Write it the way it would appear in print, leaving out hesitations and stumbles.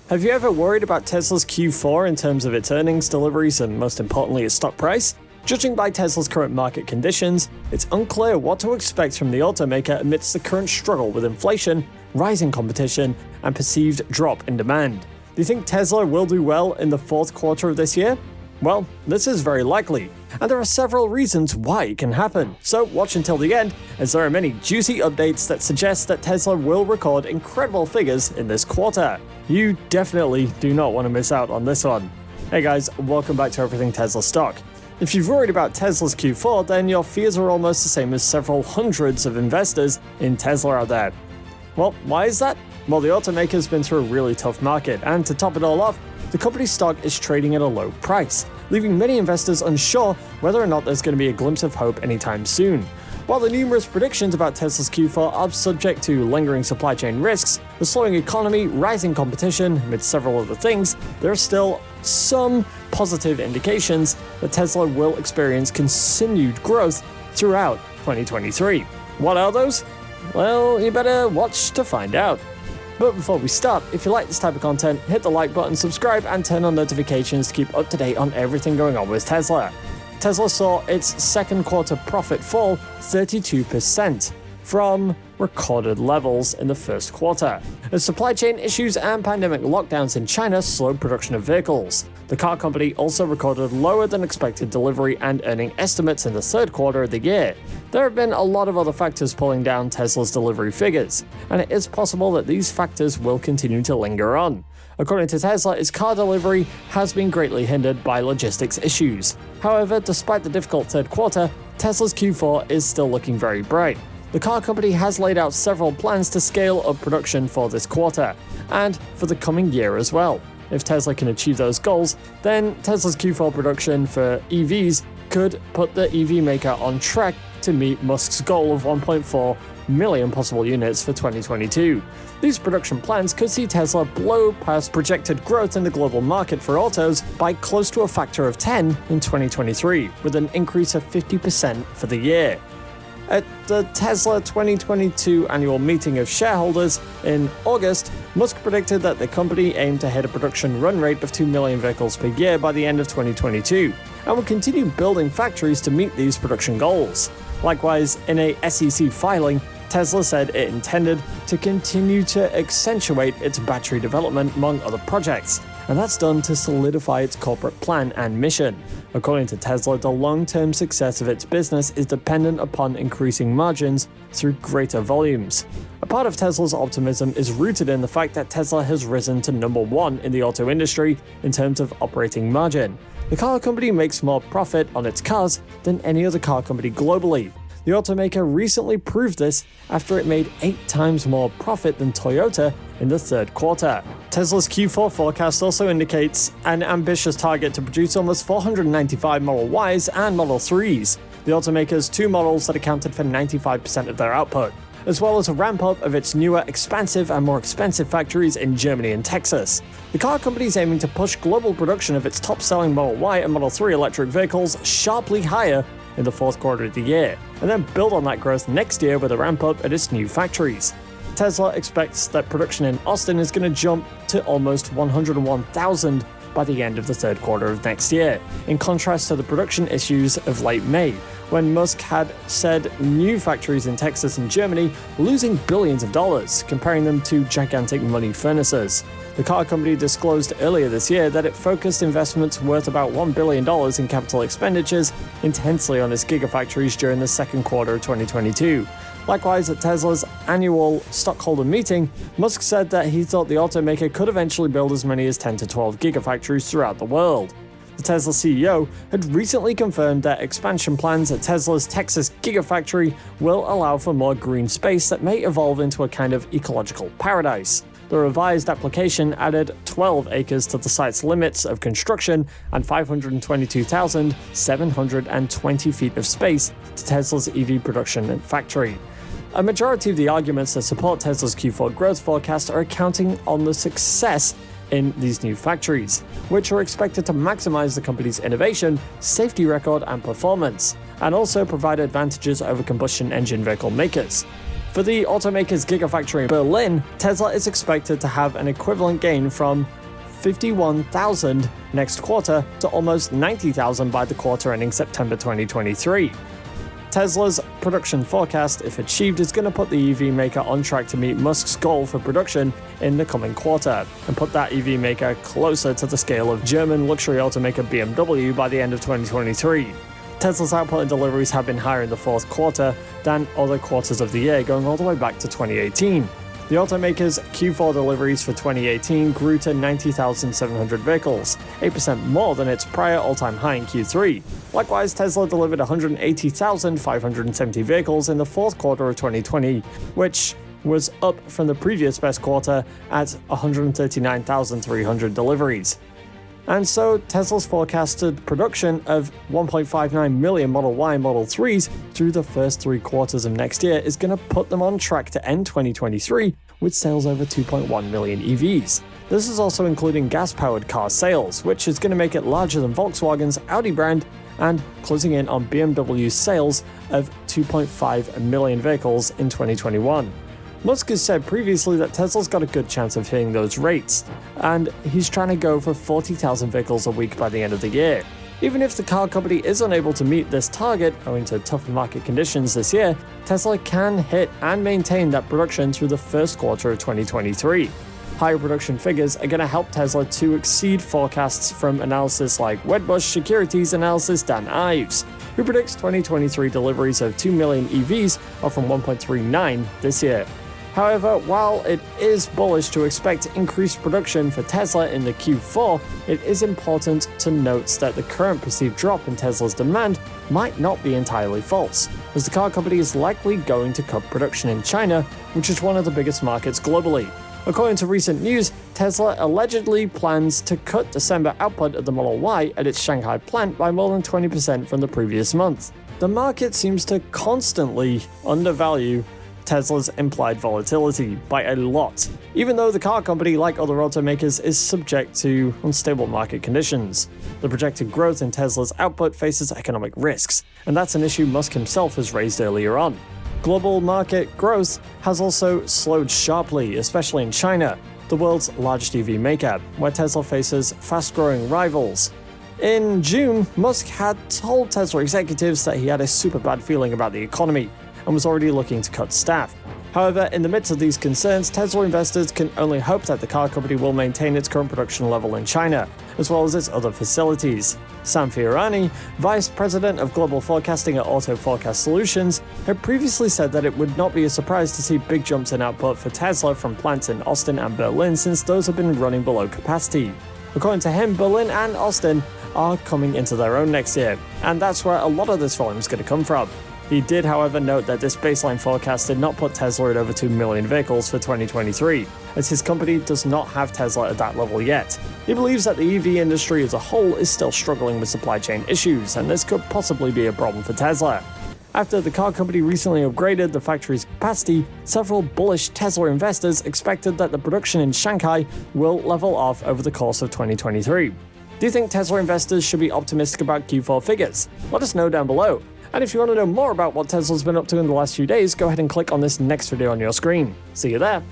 Have you ever worried about Tesla's Q4 in terms of its earnings, deliveries, and most importantly, its stock price? Judging by Tesla's current market conditions, it's unclear what to expect from the automaker amidst the current struggle with inflation, rising competition, and perceived drop in demand. Do you think Tesla will do well in the fourth quarter of this year? Well, this is very likely, and there are several reasons why it can happen, so watch until the end, as there are many juicy updates that suggest that Tesla will record incredible figures in this quarter. You definitely do not want to miss out on this one. Hey guys, welcome back to Everything Tesla Stock. If you've worried about Tesla's Q4, then your fears are almost the same as several hundreds of investors in Tesla out there. Well, why is that? Well, the automaker's been through a really tough market, and to top it all off, the company's stock is trading at a low price, leaving many investors unsure whether or not there's going to be a glimpse of hope anytime soon. While the numerous predictions about Tesla's Q4 are subject to lingering supply chain risks, the slowing economy, rising competition, amid several other things, there are still some positive indications that Tesla will experience continued growth throughout 2023. What are those? Well, you better watch to find out. But before we start, if you like this type of content, hit the like button, subscribe, and turn on notifications to keep up to date on everything going on with Tesla. Tesla saw its second quarter profit fall 32% from recorded levels in the first quarter, as supply chain issues and pandemic lockdowns in China slowed production of vehicles. The car company also recorded lower than expected delivery and earning estimates in the third quarter of the year. There have been a lot of other factors pulling down Tesla's delivery figures, and it is possible that these factors will continue to linger on. According to Tesla, its car delivery has been greatly hindered by logistics issues. However, despite the difficult third quarter, Tesla's Q4 is still looking very bright. The car company has laid out several plans to scale up production for this quarter, and for the coming year as well. If Tesla can achieve those goals, then Tesla's Q4 production for EVs could put the EV maker on track to meet Musk's goal of 1.4 million possible units for 2022. These production plans could see Tesla blow past projected growth in the global market for autos by close to a factor of 10 in 2023, with an increase of 50% for the year. At the Tesla 2022 annual meeting of shareholders in August, Musk predicted that the company aimed to hit a production run rate of 2 million vehicles per year by the end of 2022, and will continue building factories to meet these production goals. Likewise, in a SEC filing, Tesla said it intended to continue to accentuate its battery development among other projects, and that's done to solidify its corporate plan and mission. According to Tesla, the long-term success of its business is dependent upon increasing margins through greater volumes. A part of Tesla's optimism is rooted in the fact that Tesla has risen to number one in the auto industry in terms of operating margin. The car company makes more profit on its cars than any other car company globally. The automaker recently proved this after it made 8 times more profit than Toyota in the third quarter. Tesla's Q4 forecast also indicates an ambitious target to produce almost 495 Model Ys and Model 3s, the automaker's two models that accounted for 95% of their output, as well as a ramp-up of its newer, expansive and more expensive factories in Germany and Texas. The car company is aiming to push global production of its top-selling Model Y and Model 3 electric vehicles sharply higher in the fourth quarter of the year, and then build on that growth next year with a ramp-up at its new factories. Tesla expects that production in Austin is going to jump to almost 101,000 by the end of the third quarter of next year, in contrast to the production issues of late May, when Musk had said new factories in Texas and Germany were losing billions of dollars, comparing them to gigantic money furnaces. The car company disclosed earlier this year that it focused investments worth about $1 billion in capital expenditures intensely on its gigafactories during the second quarter of 2022. Likewise, at Tesla's annual stockholder meeting, Musk said that he thought the automaker could eventually build as many as 10 to 12 gigafactories throughout the world. The Tesla CEO had recently confirmed that expansion plans at Tesla's Texas Gigafactory will allow for more green space that may evolve into a kind of ecological paradise. The revised application added 12 acres to the site's limits of construction and 522,720 feet of space to Tesla's EV production and factory. A majority of the arguments that support Tesla's Q4 growth forecast are accounting on the success in these new factories, which are expected to maximize the company's innovation, safety record, and performance, and also provide advantages over combustion engine vehicle makers. For the automaker's Gigafactory in Berlin, Tesla is expected to have an equivalent gain from 51,000 next quarter to almost 90,000 by the quarter ending September 2023. Tesla's production forecast, if achieved, is going to put the EV maker on track to meet Musk's goal for production in the coming quarter, and put that EV maker closer to the scale of German luxury automaker BMW by the end of 2023. Tesla's output and deliveries have been higher in the fourth quarter than other quarters of the year, going all the way back to 2018. The automaker's Q4 deliveries for 2018 grew to 90,700 vehicles, 8% more than its prior all-time high in Q3. Likewise, Tesla delivered 180,570 vehicles in the fourth quarter of 2020, which was up from the previous best quarter at 139,300 deliveries. And so, Tesla's forecasted production of 1.59 million Model Y and Model 3s through the first 3 quarters of next year is going to put them on track to end 2023 with sales over 2.1 million EVs. This is also including gas-powered car sales, which is going to make it larger than Volkswagen's Audi brand and closing in on BMW's sales of 2.5 million vehicles in 2021. Musk has said previously that Tesla's got a good chance of hitting those rates, and he's trying to go for 40,000 vehicles a week by the end of the year. Even if the car company is unable to meet this target owing to tougher market conditions this year, Tesla can hit and maintain that production through the first quarter of 2023. Higher production figures are going to help Tesla to exceed forecasts from analysis like Wedbush Securities analyst Dan Ives, who predicts 2023 deliveries of 2 million EVs, up from 1.39 this year. However, while it is bullish to expect increased production for Tesla in the Q4, it is important to note that the current perceived drop in Tesla's demand might not be entirely false, as the car company is likely going to cut production in China, which is one of the biggest markets globally. According to recent news, Tesla allegedly plans to cut December output of the Model Y at its Shanghai plant by more than 20% from the previous month. The market seems to constantly undervalue Tesla's implied volatility by a lot, even though the car company, like other automakers, is subject to unstable market conditions. The projected growth in Tesla's output faces economic risks, and that's an issue Musk himself has raised earlier on. Global market growth has also slowed sharply, especially in China, the world's largest EV maker, where Tesla faces fast-growing rivals. In June, Musk had told Tesla executives that he had a super bad feeling about the economy and was already looking to cut staff. However, in the midst of these concerns, Tesla investors can only hope that the car company will maintain its current production level in China, as well as its other facilities. Sam Fiorani, Vice President of Global Forecasting at Auto Forecast Solutions, had previously said that it would not be a surprise to see big jumps in output for Tesla from plants in Austin and Berlin, since those have been running below capacity. According to him, Berlin and Austin are coming into their own next year, and that's where a lot of this volume is going to come from. He did, however, note that this baseline forecast did not put Tesla at over 2 million vehicles for 2023, as his company does not have Tesla at that level yet. He believes that the EV industry as a whole is still struggling with supply chain issues, and this could possibly be a problem for Tesla. After the car company recently upgraded the factory's capacity, several bullish Tesla investors expected that the production in Shanghai will level off over the course of 2023. Do you think Tesla investors should be optimistic about Q4 figures? Let us know down below. And if you want to know more about what Tesla's been up to in the last few days, go ahead and click on this next video on your screen. See you there.